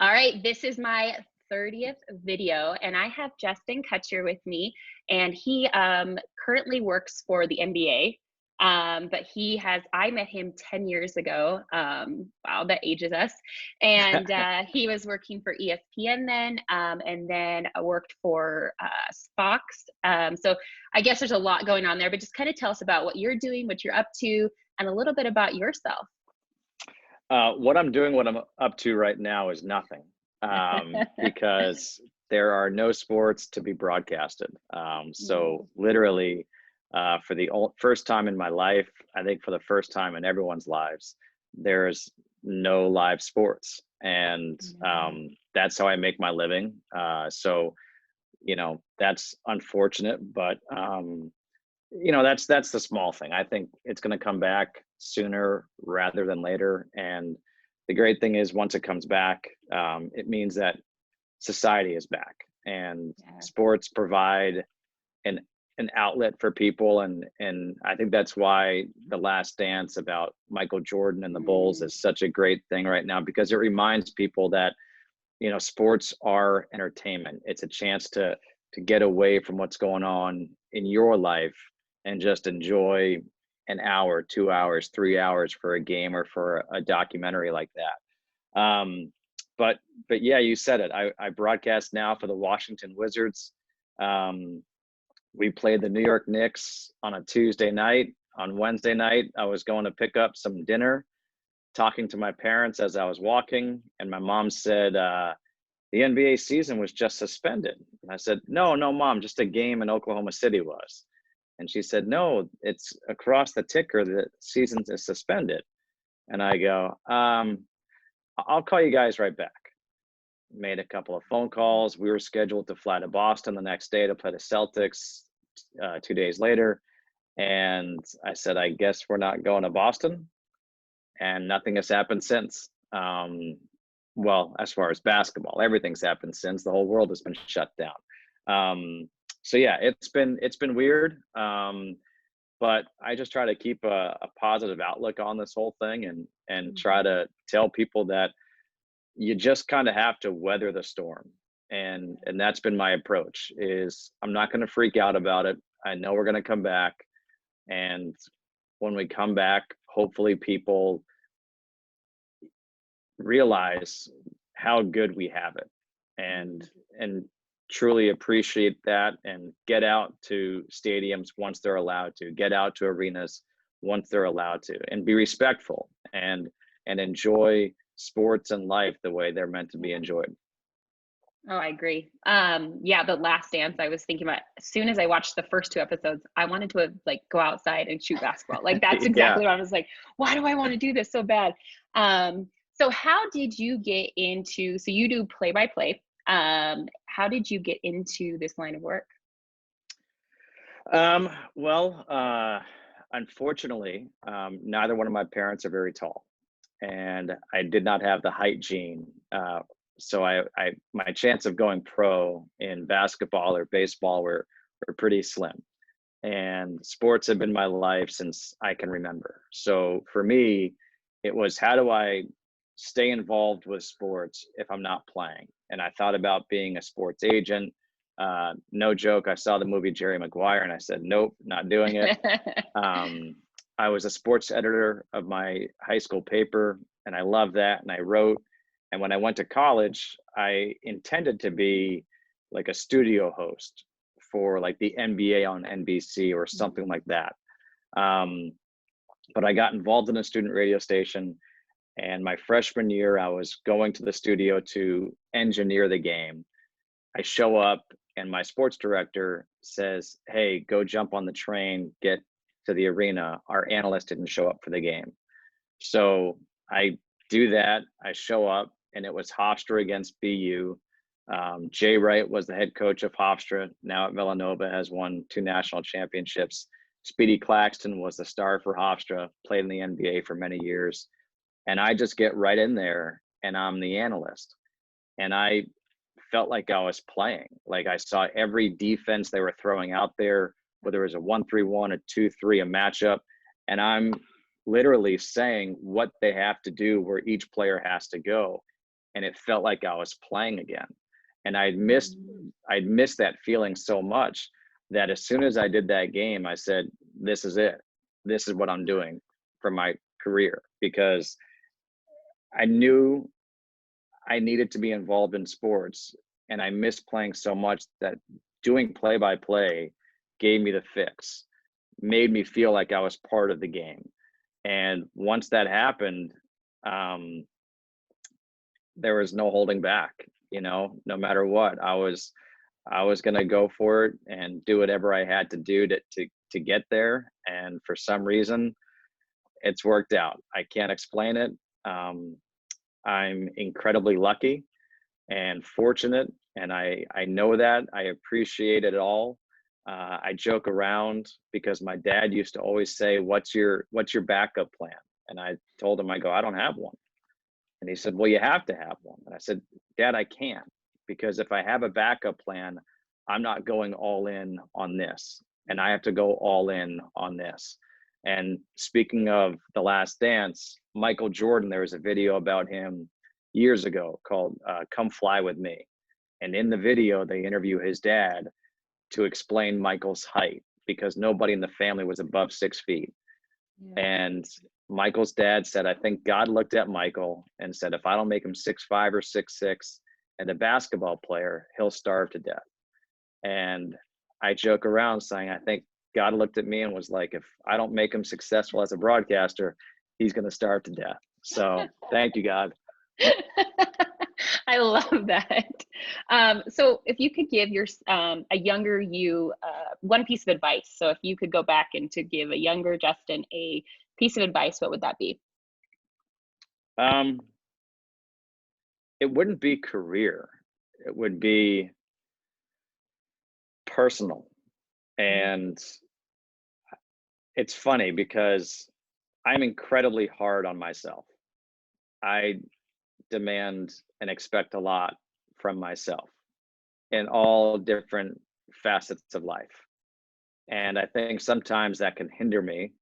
All right, this is my 30th video, and I have Justin Kutcher with me, and he currently works for the NBA. But I met him 10 years ago. Wow, that ages us. And he was working for ESPN then, and then worked for Fox. So I guess there's a lot going on there, but just kind of tell us about what you're doing, what you're up to, and a little bit about yourself. What I'm up to right now is nothing, because there are no sports to be broadcasted. So literally, for the first time in my life, I think for the first time in everyone's lives, there's no live sports, and that's how I make my living. So that's unfortunate, but that's the small thing. I think it's going to come back sooner rather than later. And the great thing is, once it comes back, it means that society is back, and Yeah. sports provide an an outlet for people. And I think that's why The Last Dance about Michael Jordan and the Bulls Mm, is such a great thing right now, because it reminds people that sports are entertainment. It's a chance to get away from what's going on in your life and just enjoy an hour, 2 hours, 3 hours for a game or for a documentary like that. But yeah, you said it. I broadcast now for the Washington Wizards. Um, we played the New York Knicks on a Tuesday night. On Wednesday night, I was going to pick up some dinner, talking to my parents as I was walking, and my mom said, the NBA season was just suspended. And I said, no, no, Mom, just a game in Oklahoma City was. And she said, no, it's across the ticker, the season is suspended. And I go, I'll call you guys right back. Made a couple of phone calls. We were scheduled to fly to Boston the next day to play the Celtics 2 days later. And I said, I guess we're not going to Boston. And nothing has happened since. Well, as far as basketball, everything's happened since. The whole world has been shut down. So yeah, it's been weird. But I just try to keep a positive outlook on this whole thing, and try mhm. to tell people that you just kind of have to weather the storm. And that's been my approach. Is I'm not going to freak out about it. I know we're going to come back, and when we come back, hopefully people realize how good we have it, and Mm. and truly appreciate that, and get out to stadiums once they're allowed to, get out to arenas once they're allowed to, and be respectful, and enjoy sports and life the way they're meant to be Yeah. enjoyed. Oh, I agree. Yeah, The Last Dance, I was thinking about as soon as I watched the first two episodes, I wanted to like go outside and shoot basketball. Like that's Yeah. exactly what I was like, why do I want to do this so bad? So how did you get into so you do play by play. How did you get into this line of work? Well, unfortunately, neither one of my parents are very tall, and I did not have the height gene. So my chance of going pro in basketball or baseball were pretty slim. And sports have been my life since I can remember. So for me, it was, how do I stay involved with sports if I'm not playing? And I thought about being a sports agent. No joke, I saw the movie Jerry Maguire and I said, nope, not doing it. Um, I was a sports editor of my high school paper, and I loved that. And I wrote. And when I went to college, I intended to be like a studio host for like the NBA on NBC or something Mhm. like that. Um, but I got involved in a student radio station. And my freshman year, I was going to the studio to engineer the game. I show up, and my sports director says, hey, go jump on the train, get to the arena. Our analyst didn't show up for the game. So I do that. I show up, and it was Hofstra against BU. Jay Wright was the head coach of Hofstra, now at Villanova, has won 2 national championships. Speedy Claxton was the star for Hofstra, played in the NBA for many years. And I just get right in there, and I'm the analyst. And I felt like I was playing. Like, I saw every defense they were throwing out there, whether it was a 1-3-1, a 2-3, a matchup, and I'm literally saying what they have to do, where each player has to go. and it felt like I was playing again. And Mm. I'd missed that feeling so much that as soon as I did that game, I said, this is it. This is what I'm doing for my career, because I knew I needed to be involved in sports, and I missed playing so much that doing play by play gave me the fix, made me feel like I was part of the game. And once that happened, um, there was no holding back. No matter what, I was gonna go for it and do whatever I had to do to get there. And for some reason, it's worked out. I can't explain it. Um, I'm incredibly lucky and fortunate, and I know that. I appreciate it all. I joke around because my dad used to always say, "What's your backup plan?" And I told him, I go, "I don't have one." And he said, "Well, you have to have one." And I said, "Dad, I can't, because if I have a backup plan, I'm not going all in on this, and I have to go all in on this." And speaking of The Last Dance, Michael Jordan, there was a video about him years ago called "Come Fly with Me." And in the video, they interview his dad to explain Michael's height, because nobody in the family was above 6 feet. Yeah. And Michael's dad said, I think God looked at Michael and said, if I don't make him 6'5" or 6'6" and a basketball player, he'll starve to death. And I joke around saying, I think God looked at me and was like, if I don't make him successful as a broadcaster, he's going to starve to death. So thank you, God. I love that. So if you could give a younger you one piece of advice, so if you could go back and to give a younger Justin a piece of advice, what would that be? Um, it wouldn't be career. It would be personal. Mm. And it's funny because I'm incredibly hard on myself. I demand and expect a lot from myself in all different facets of life. And I think sometimes that can hinder me,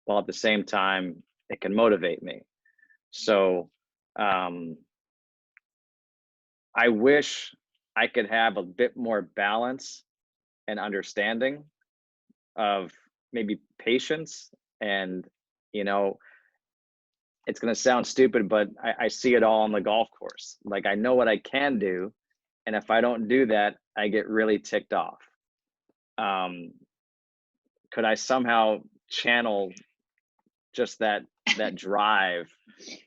while at the same time, it can motivate me. So um, I wish I could have a bit more balance and understanding of maybe patience. And, you know, it's going to sound stupid, but I see it all on the golf course. Like, I know what I can do. And if I don't do that, I get really ticked off. Um, could I somehow channel just that drive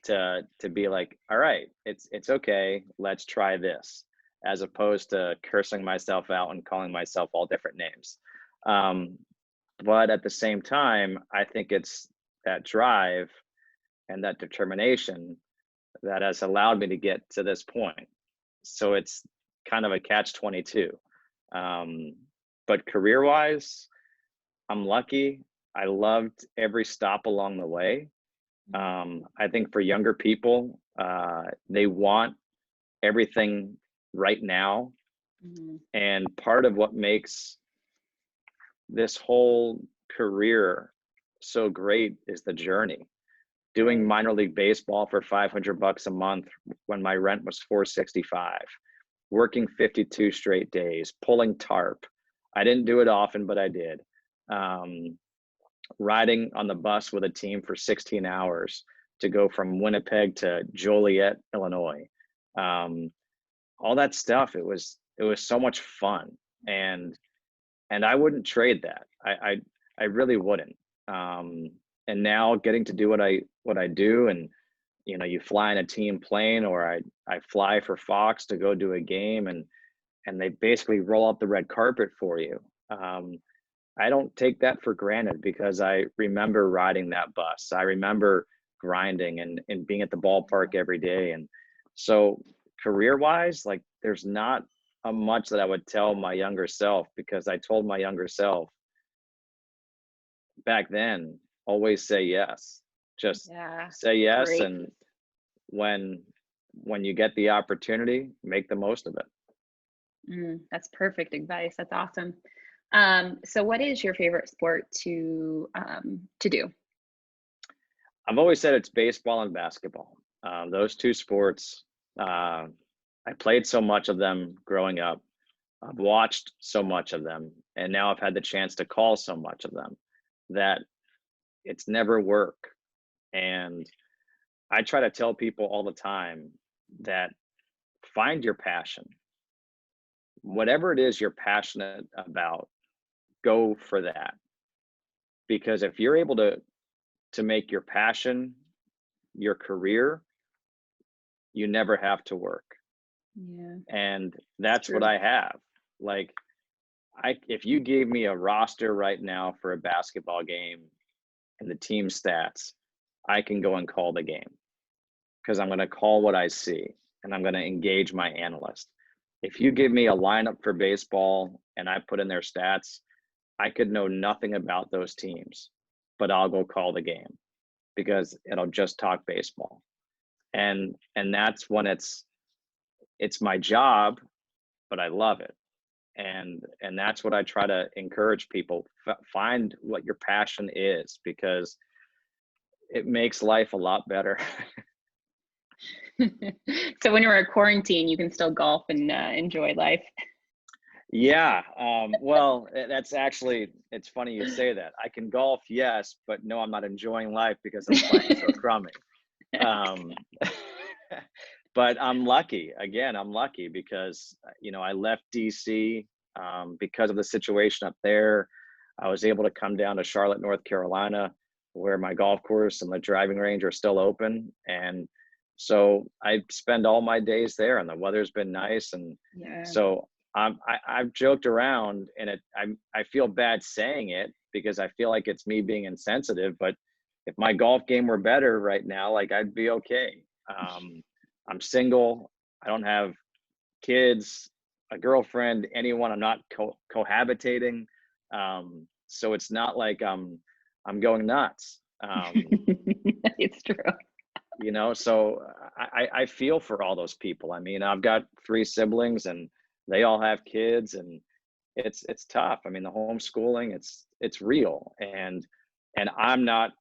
to be like, all right, it's okay, let's try this, as opposed to cursing myself out and calling myself all different names. Um, but at the same time, I think it's that drive and that determination that has allowed me to get to this point. So it's kind of a catch 22. Um, but career wise, I'm lucky. I loved every stop along the way. I think for younger people, they want everything right now. Mhm. And part of what makes this whole career so great is the journey. Doing Right. minor league baseball for $500 a month when my rent was 465, working 52 straight days, pulling tarp. I didn't do it often, but I did. Um, Riding on the bus with a team for 16 hours to go from Winnipeg to Joliet, Illinois. Um, all that stuff. It was so much fun, and I wouldn't trade that. I really wouldn't. Um, and now getting to do what I do, and you fly in a team plane, or I fly for Fox to go do a game, and they basically roll out the red carpet for you. Um, I don't take that for granted, because I remember riding that bus. I remember grinding and being at the ballpark every day. And so career wise, like, there's not a much that I would tell my younger self, because I told my younger self back then, always say yes. Just Yeah. say yes, Great. and when when you get the opportunity, make the most of it. That's perfect advice. That's awesome. So what is your favorite sport to do? I've always said it's baseball and basketball. Those two sports, Uh, I played so much of them growing up. I've watched so much of them, and now I've had the chance to call so much of them that it's never work. And I try to tell people all the time that find your passion. Whatever it is you're passionate about, go for that. Because if you're able to make your passion your career, you never have to work. Yeah, And it's that's true. what I have. Like if you gave me a roster right now for a basketball game and the team stats, I can go and call the game because I'm going to call what I see and I'm going to engage my analyst. If you give me a lineup for baseball and I put in their stats, I could know nothing about those teams, but I'll go call the game because it'll just talk baseball. And that's when it's my job, but I love it. And that's what I try to encourage people. Find what your passion is because it makes life a lot better. So when you're in quarantine, you can still golf and enjoy life. Yeah, well, that's actually, it's funny you say that. I can golf, yes, but no, I'm not enjoying life because I'm playing so crummy. Um, but I'm lucky. Again, I'm lucky because I left DC because of the situation up there. I was able to come down to Charlotte, North Carolina, where my golf course and the driving range are still open, and so I spend all my days there, and the weather's been nice, and Yeah. so I've joked around, and I feel bad saying it because I feel like it's me being insensitive, but if my golf game were better right now, like I'd be okay. I'm single. I don't have kids, a girlfriend, anyone. I'm not cohabitating. So it's not like I'm going nuts. It's true. So I feel for all those people. I mean, I've got 3 siblings and they all have kids, and it's tough. I mean, the homeschooling, it's real, and I'm not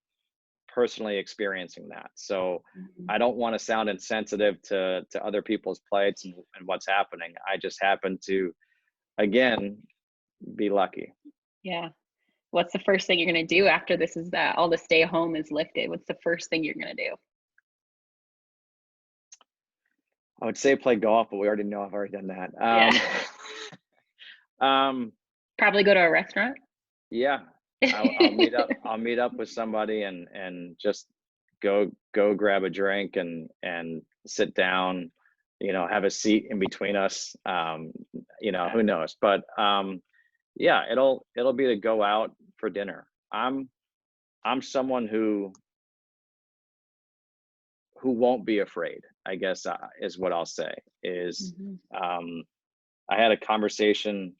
personally experiencing that. So Mhm. I don't want to sound insensitive to other people's plights and what's happening. I just happen to, again, be lucky. Yeah. What's the first thing you're gonna do after this is that all the stay home is lifted? What's the first thing you're gonna do? I would say play golf, but we already know I've already done that. Yeah. Um, Probably go to a restaurant. yeah, I'll meet up. I'll meet up with somebody and just go grab a drink and sit down. Have a seat in between us. Yeah. Who knows? But yeah, it'll be to go out for dinner. I'm someone who won't be afraid, I guess, is what I'll say. Is Mhm. um, I had a conversation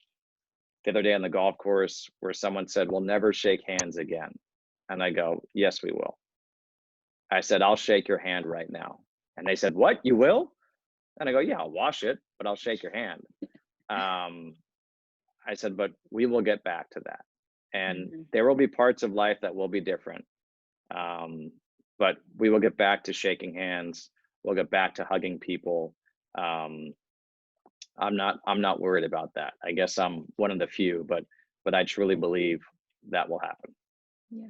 the other day on the golf course where someone said, "We'll never shake hands again," and I go, "Yes, we will." I said, "I'll shake your hand right now," and they said, "What? You will?" And I go, "Yeah, I'll wash it, but I'll shake your hand." Um, I said, "But we will get back to that, and Mhm. there will be parts of life that will be different." Um, but we will get back to shaking hands. We'll get back to hugging people. Um, I'm not worried about that. I guess I'm one of the few, but I truly believe that will happen. Yeah.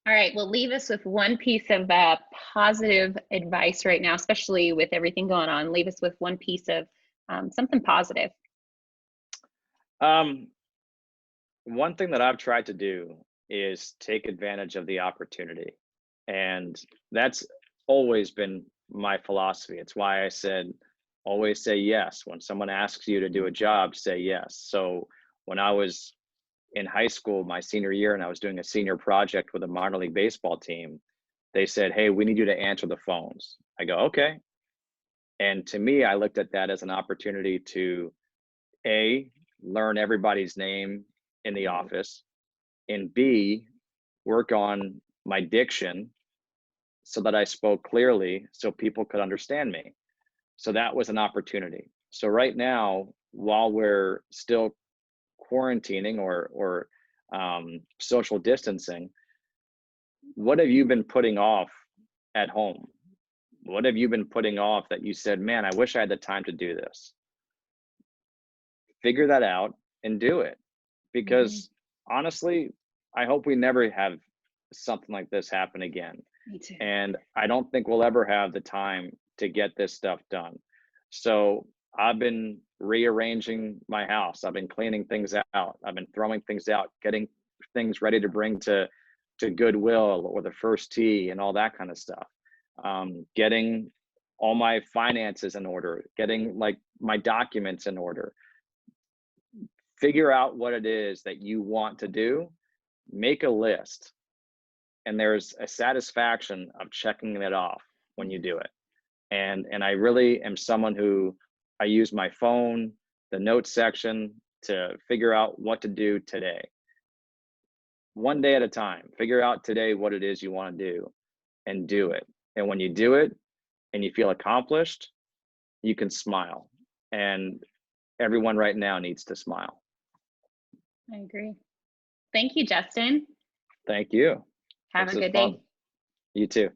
All right. Well, leave us with one piece of positive advice right now, especially with everything going on. Leave us with one piece of something positive. Um, One thing that I've tried to do is take advantage of the opportunity. And that's always been my philosophy. It's why I said always say yes. When someone asks you to do a job, say yes. So when I was in high school, my senior year, and I was doing a senior project with a minor league baseball team, they said, "Hey, we need you to answer the phones." I go, "Okay." And to me, I looked at that as an opportunity to A, learn everybody's name in the Right. office, and B, work on my diction so that I spoke clearly so people could understand me. So that was an opportunity. So right now, while we're still quarantining or social distancing, what have you been putting off at home? What have you been putting off that you said, man, I wish I had the time to do this? Figure that out and do it. Hmm. Because honestly, I hope we never have something like this happen again. Me too. And I don't think we'll ever have the time to get this stuff done. So I've been rearranging my house. I've been cleaning things out. I've been throwing things out, getting things ready to bring to Goodwill or the first tee and all that kind of stuff. Getting all my finances in order, getting like my documents in order. Figure out what it is that you want to do, make a list, and there's a satisfaction of checking it off when you do it. And I really am someone who I use my phone, the notes section to figure out what to do today. One day at a time. Figure out today what it is you want to do and do it. And when you do it and you feel accomplished, you can smile. And everyone right now needs to smile. I agree. Thank you, Justin. Thank you. Have This a is good fun. day. You too.